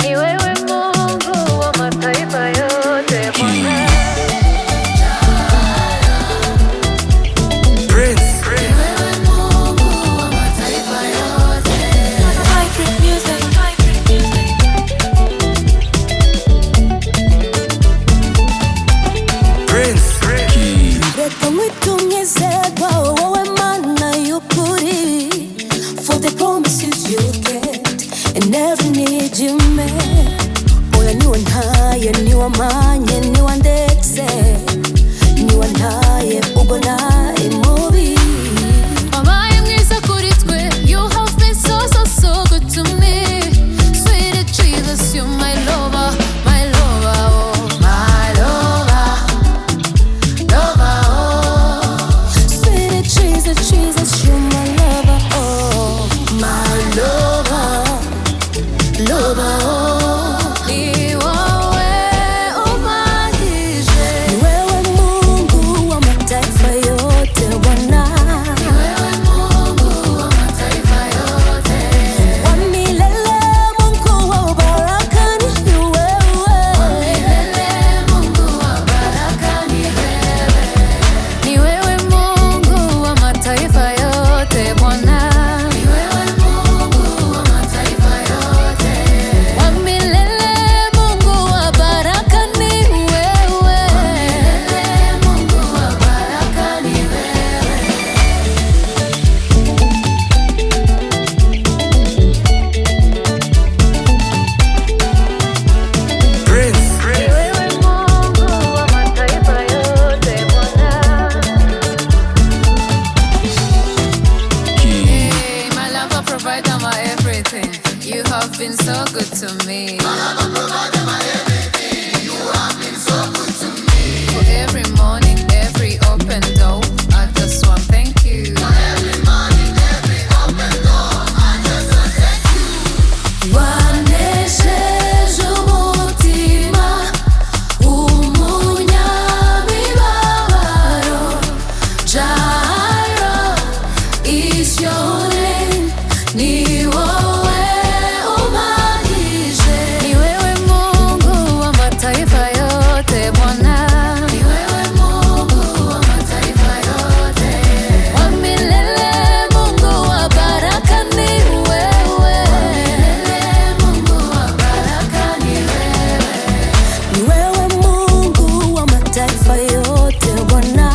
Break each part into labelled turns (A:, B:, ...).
A: Niwewe Mungu wa mataifa yote Bwana. Niwewe Mungu wa mataifa yote. Parfaite music.
B: Reka nkwite umwizerwa, wowe mana y'ukuri. For the promises you kept and every need you met. Oya ntiwantaye, ntiwamanye, ntiwandetse, ntiwantaye ubwo nari mubi.
A: Wabaye mwiza kuri twe. You have been so good to me. Sweet Jesus, you my lover, my lover, oh my lover, lover, oh.
B: Sweet Jesus, you're my lover, oh my lover, lover, oh.
A: Niwewe
B: Mungu wa mataifa yote Bwana.
A: Niwewe Mungu wa mataifa yote.
B: Wa milele Mungu wa baraka ni wewe.
A: Milele Mungu wa baraka ni wewe. Niwewe Mungu wa mataifa yote Bwana. Niwewe Mungu wa mataifa yote. Wa milele Mungu wa baraka ni wewe. Milele Mungu wa baraka ni wewe. Niwewe Mungu wa mataifa yote Bwana. Hey, my lover, provider, my everything. You have been so good to me. For every morning, every open door, I just want thank you.
B: Wanesheje umutima umunyamibabaro. Jireh is your name. Ni wowe umagije.
A: Niwewe Mungu wa mataifa yote Bwana. Niwewe Mungu wa mataifa yote. Wa milele Mungu wa baraka ni wewe. Milele Mungu wa baraka ni wewe.
B: Ni wewe Mungu wa mataifa yote Bwana.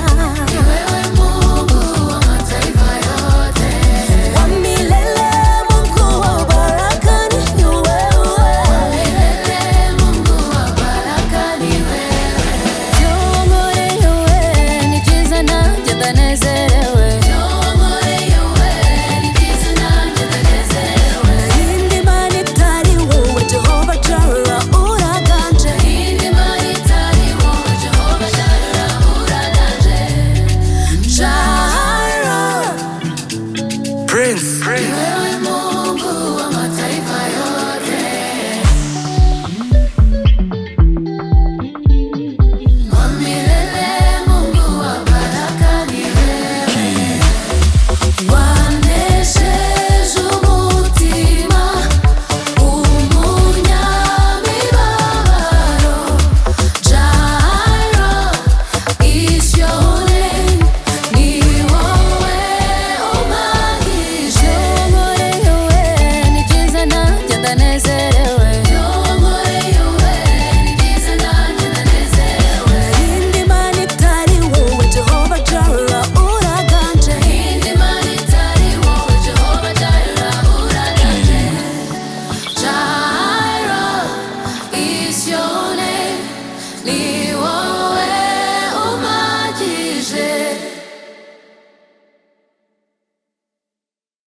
A: Niwewe Mungu wa mataifa yote.
B: Wa milele Mungu wa baraka ni wewe.
A: Milele Mungu wa baraka ni wewe. Yongore yowe ni byiza nanjye ndanezerewe. Yongore yowe ni byiza nanjye ndanezerewe.
B: Indi mana itari wowe Jehova Jireh uraganje.
A: Indi mana itari wowe Jehova Jireh uraganje.
B: Jireh.
A: Niwewe Mungu